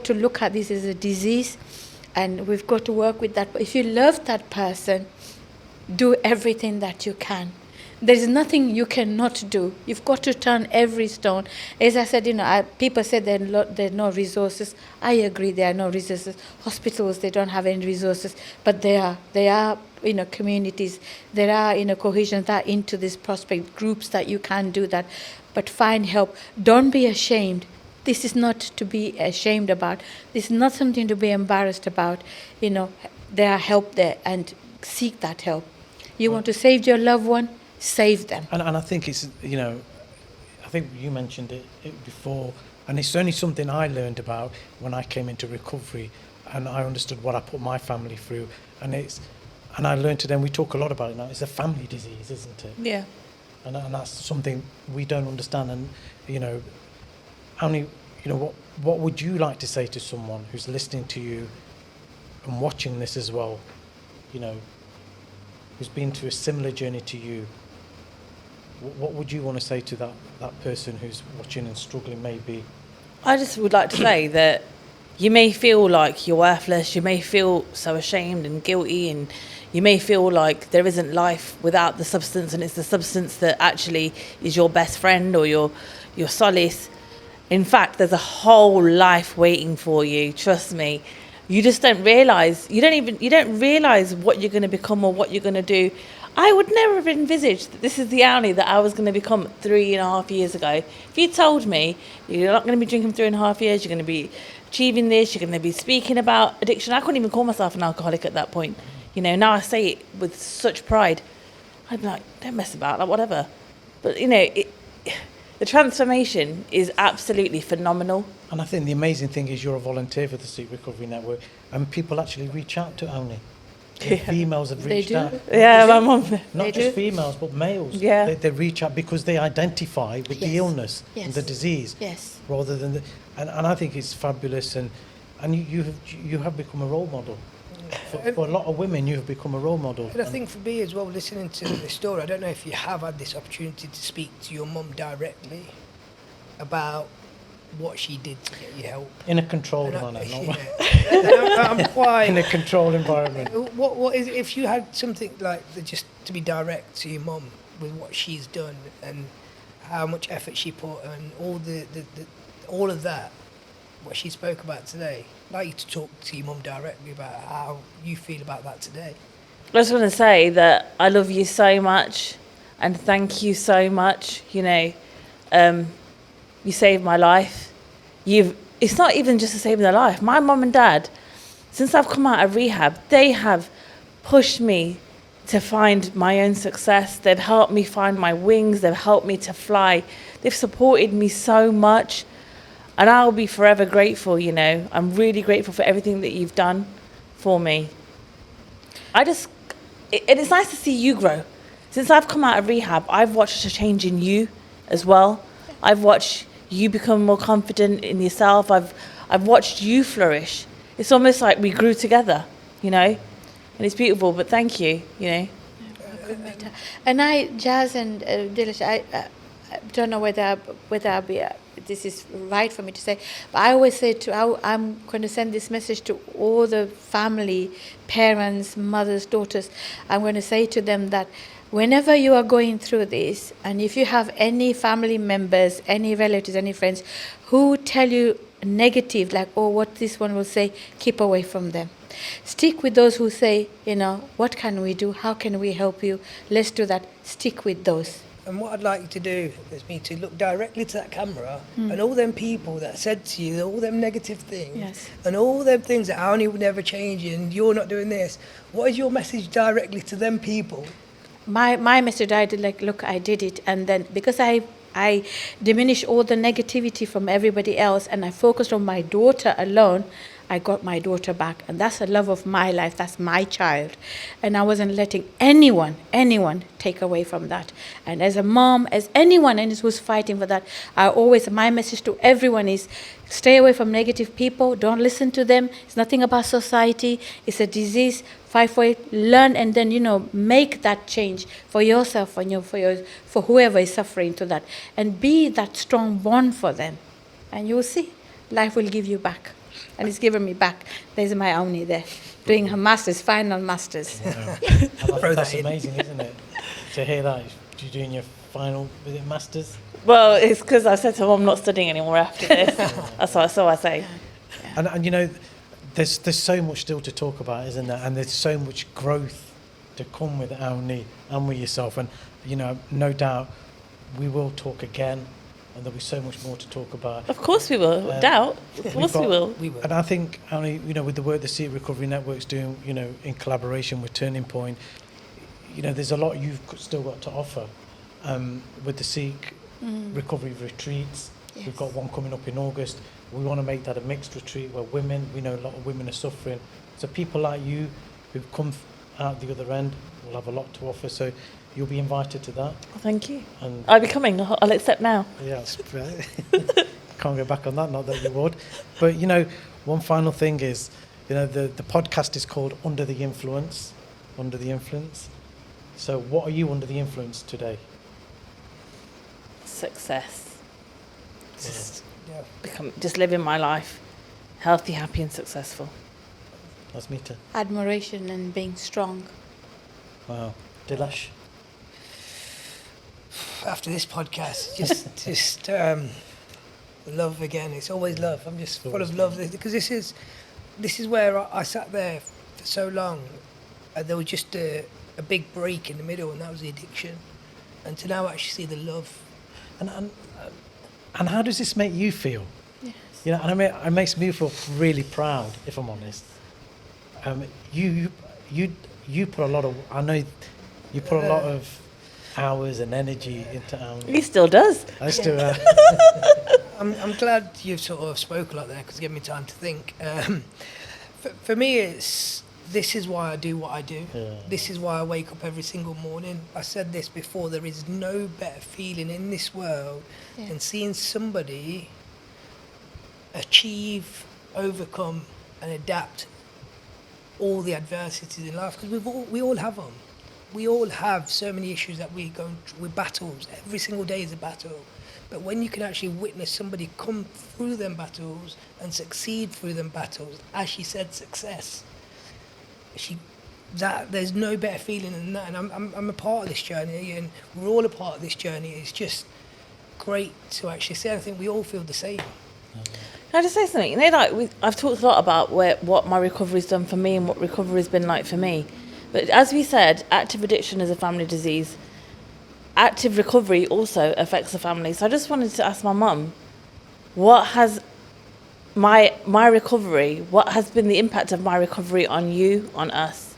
C: look at this as a disease, and we've got to work with that. But if you love that person, do everything that you can. There's nothing you cannot do. You've got to turn every stone. As I said, you know, people say there are no resources. I agree, there are no resources. Hospitals, they don't have any resources, but there are, you know, communities. There are, you know, cohesion that into these prospect groups that you can do that. But find help. Don't be ashamed. This is not to be ashamed about. This is not something to be embarrassed about. You know, there are help there, and seek that help. You want to save your loved one? Save them.
B: And I think it's, you know, I think you mentioned it before, and it's only something I learned about when I came into recovery, and I understood what I put my family through, and I learned today, and we talk a lot about it now, it's a family disease, isn't it?
C: Yeah.
B: And that's something we don't understand. And, you know, Aunee, you know, what would you like to say to someone who's listening to you and watching this as well, you know, who's been through a similar journey to you? What would you want to say to that person who's watching and struggling maybe?
D: I just would like to say that you may feel like you're worthless, you may feel so ashamed and guilty, and you may feel like there isn't life without the substance, and it's the substance that actually is your best friend or your solace. In fact, there's a whole life waiting for you, trust me. You just don't realise, you don't realise what you're going to become or what you're going to do. I would never have envisaged that this is the Aunee that I was going to become 3.5 years ago. If you told me you're not going to be drinking 3.5 years, you're going to be achieving this, you're going to be speaking about addiction. I couldn't even call myself an alcoholic at that point. You know, now I say it with such pride. I'd be like, don't mess about, like whatever. But, you know, the transformation is absolutely phenomenal.
B: And I think the amazing thing is you're a volunteer for the Seek Recovery Network, and people actually reach out to Aunee. Females have reached out.
D: Yeah, my mum.
B: Not just females, but males.
D: Yeah.
B: They reach out because they identify with the illness and the disease.
C: Yes.
B: Rather than and I think it's fabulous, and you have become a role model. For a lot of women, you have become a role model.
A: And I think for me as well, listening to the story, I don't know if you have had this opportunity to speak to your mum directly about what she did to get you help.
B: In a controlled manner,
A: I'm quite
B: in a controlled environment.
A: What is if you had something like just to be direct to your mum with what she's done and how much effort she put and all of that, what she spoke about today. I'd like you to talk to your mum directly about how you feel about that today.
D: I just want to say that I love you so much and thank you so much. You know, you saved my life. It's not even just to save their life. My mum and dad, since I've come out of rehab, they have pushed me to find my own success. They've helped me find my wings. They've helped me to fly. They've supported me so much. And I'll be forever grateful, you know. I'm really grateful for everything that you've done for me. I just and it's nice to see you grow. Since I've come out of rehab, I've watched a change in you as well. I've watched you become more confident in yourself. I've watched you flourish. It's almost like we grew together, you know, and it's beautiful. But thank you, you know.
C: And Jazz and Dilesh, I don't know whether I'll be, this is right for me to say, but I always say I'm going to send this message to all the family, parents, mothers, daughters. I'm going to say to them that whenever you are going through this, and if you have any family members, any relatives, any friends who tell you negative, like, oh, what this one will say, keep away from them. Stick with those who say, you know, what can we do? How can we help you? Let's do that. Stick with those.
A: And what I'd like you to do is me to look directly to that camera and all them people that said to you all them negative things
C: Yes.
A: and all them things that Aunee would never change and you're not doing this. What is your message directly to them people?
C: My message, I did like, look, I did it. And then because I diminished all the negativity from everybody else and I focused on my daughter alone, I got my daughter back. And that's the love of my life. That's my child. And I wasn't letting anyone take away from that. And as a mom, as anyone who's fighting for that, my message to everyone is stay away from negative people. Don't listen to them. It's nothing about society. It's a disease. Fight for it. Learn and then, you know, make that change for yourself and for whoever is suffering to that. And be that strong bond for them. And you'll see, life will give you back. And it's given me back. There's my Aunee there, doing her masters, final masters.
B: Wow. That's amazing, isn't it? To hear that, you're doing your final, was it masters?
D: Well, it's because I said to Mum, I'm not studying anymore after this. That's what I say.
B: And you know, there's so much still to talk about, isn't there? And there's so much growth to come with Aunee and with yourself. And, you know, no doubt we will talk again. And there'll be so much more to talk about.
D: Of course we will. Doubt. Of course we will.
A: And
B: I think, Aunee, you know, with the work the Seek Recovery Network's doing, you know, in collaboration with Turning Point, you know, there's a lot you've still got to offer with the Seek Recovery Retreats.
C: Yes.
B: We've got one coming up in August. We want to make that a mixed retreat where women, we know a lot of women are suffering. So people like you who've come out the other end will have a lot to offer. So you'll be invited to that.
D: Thank you.
B: And
D: I'll be coming. I'll accept now.
B: yeah, can't go back on that, not that you would. But, you know, one final thing is, you know, the podcast is called Under the Influence. Under the Influence. So what are you under the influence today?
D: Success.
A: Yeah.
D: Just living my life. Healthy, happy and successful.
B: Asmeeta.
C: Admiration and being strong.
B: Wow. Dilesh.
A: After this podcast, just love again. It's always love. I'm just full of love because this is where I sat there for so long, and there was just a big break in the middle, and that was the addiction. And to now actually see the love.
B: And how does this make you feel?
C: Yes.
B: You know, and I mean, it makes me feel really proud, if I'm honest. You put a lot of, I know you put a lot of hours and energy into Aunee.
D: He still does.
B: I still.
A: I'm glad you've sort of spoke a lot there because it gave me time to think. For me, this is why I do what I do.
B: Yeah.
A: This is why I wake up every single morning. I said this before, there is no better feeling in this world than seeing somebody achieve, overcome and adapt all the adversities in life, because we all have them. We all have so many issues that we go with battles. Every single day is a battle. But when you can actually witness somebody come through them battles and succeed through them battles, as she said, success. There's no better feeling than that. And I'm a part of this journey, and we're all a part of this journey. It's just great to actually see. I think we all feel the same.
D: Can I just say something? You know, like I've talked a lot about what my recovery's done for me and what recovery's been like for me. But as we said, active addiction is a family disease. Active recovery also affects the family. So I just wanted to ask my mum, what has my recovery, what has been the impact of my recovery on you, on us?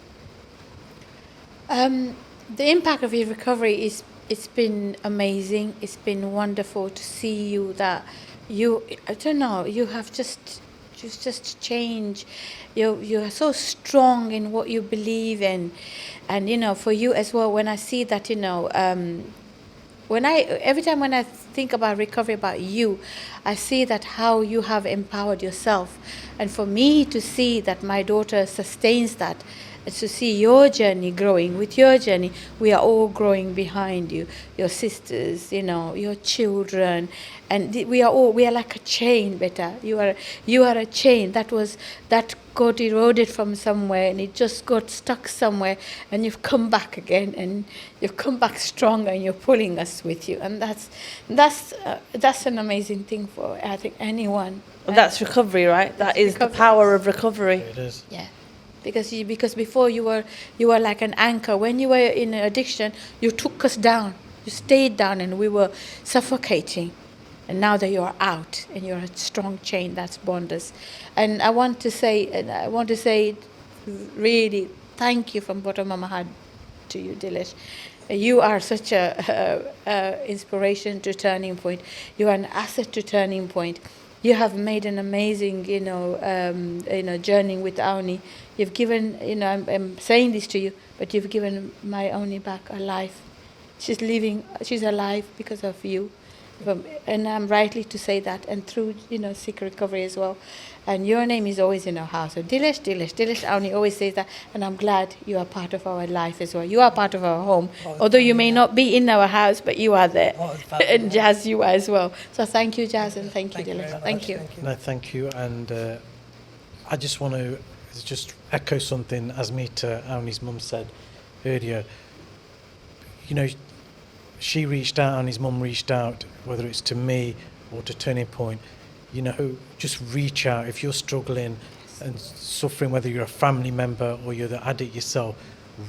C: The impact of your recovery it's been amazing. It's been wonderful to see you that you, I don't know, you have just You've just changed. You are so strong in what you believe in, and for you as well. When I see that, every time when I think about recovery, about you, I see that how you have empowered yourself, and for me to see that my daughter sustains that, to see your journey growing. With your journey, we are all growing behind you, your sisters, your children, and we are like a chain. Better, you are a chain that got eroded from somewhere, and it just got stuck somewhere, and you've come back again, and you've come back stronger, and you're pulling us with you, and that's an amazing thing for, I think, anyone.
D: Well, that's recovery, right? That is recovery. The power of recovery.
B: It is.
C: Yeah. Because before you were like an anchor. When you were in addiction, you took us down. You stayed down, and we were suffocating. And now that you are out, and you're a strong chain that's bond us. And I want to say, really, thank you from bottom of my heart to you, Dilesh. You are such a inspiration to Turning Point. You are an asset to Turning Point. You have made an amazing, journey with Aunee. You've given, I'm saying this to you, but you've given my Aunee back a life. She's alive because of you. And I'm rightly to say that, and through, Seek Recovery as well. And your name is always in our house. So Dilesh, Aunee always says that, and I'm glad you are part of our life as well. You are part of our home. Although you may not be in our house, but you are there. And Jazz, you are as well. So thank you, Jazz, and thank you, Dilesh. Thank you.
B: No, thank you. And I just want to just echo something Asmeeta, Aunee's mum, said earlier. She reached out, and his mum reached out, whether it's to me or to Turning Point. Just reach out if you're struggling and suffering, whether you're a family member or you're the addict yourself.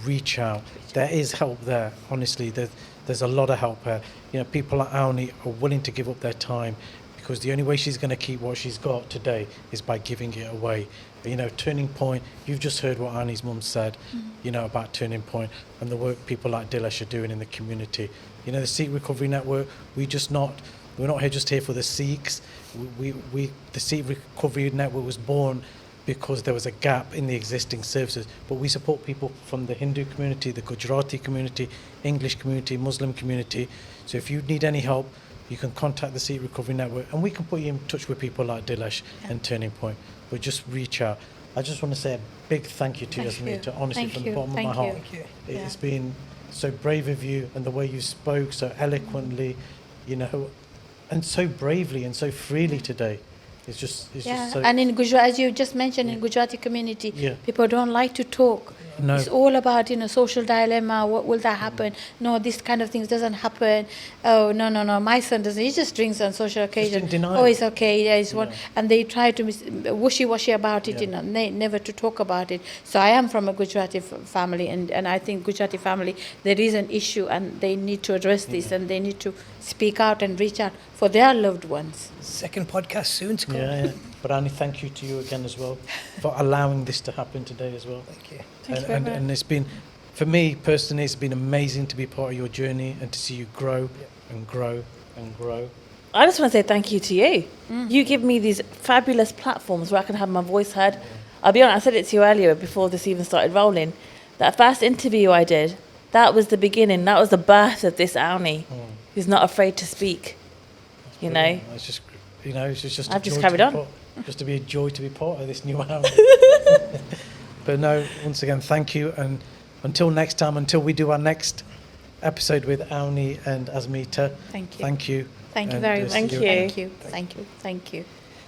B: Reach out. There is help there. Honestly, there's a lot of help there. People like Aunee are willing to give up their time, because the only way she's going to keep what she's got today is by giving it away. Turning Point, you've just heard what Aunee's mum said, about Turning Point and the work people like Dilesh are doing in the community. The Seek Recovery Network, we're not here for the Sikhs. The Seek Recovery Network was born because there was a gap in the existing services. But we support people from the Hindu community, the Gujarati community, English community, Muslim community. So if you need any help, you can contact the Seek Recovery Network, and we can put you in touch with people like Dilesh and Turning Point. But just reach out. I just want to say a big thank you to you, Asmeeta, honestly, from the bottom of my heart. It's been so brave of you, and the way you spoke so eloquently, and so bravely and so freely today. It's just so.
C: And in Gujarat, as you just mentioned, in Gujarati community, people don't like to talk.
B: No.
C: It's all about, social dilemma. What will that happen? No, this kind of things doesn't happen. Oh, no, my son doesn't. He just drinks on social occasion. Oh, it's okay. Yeah, it's one. And they try to wishy-washy about it, never to talk about it. So I am from a Gujarati family, and I think Gujarati family, there is an issue, and they need to address this, and they need to speak out and reach out for their loved ones.
A: Second podcast soon to come.
B: Yeah. But Aunee, thank you to you again as well for allowing this to happen today as well.
A: Thank you.
B: And it's been, for me personally, it's been amazing to be part of your journey and to see you grow and grow and grow.
D: I just want to say thank you to you. You give me these fabulous platforms where I can have my voice heard. I'll be honest, I said it to you earlier before this even started rolling. That first interview I did, that was the beginning. That was the birth of this Aunee, who's not afraid to speak.
B: It's just, it's just.
D: I've just carried on.
B: Just to be a joy to be part of this new Aunee. But no, once again, thank you, and until next time, until we do our next episode with Aunee and Asmeeta.
C: Thank you.
B: Thank you.
C: Thank you very much.
D: Thank you.
C: Thank you.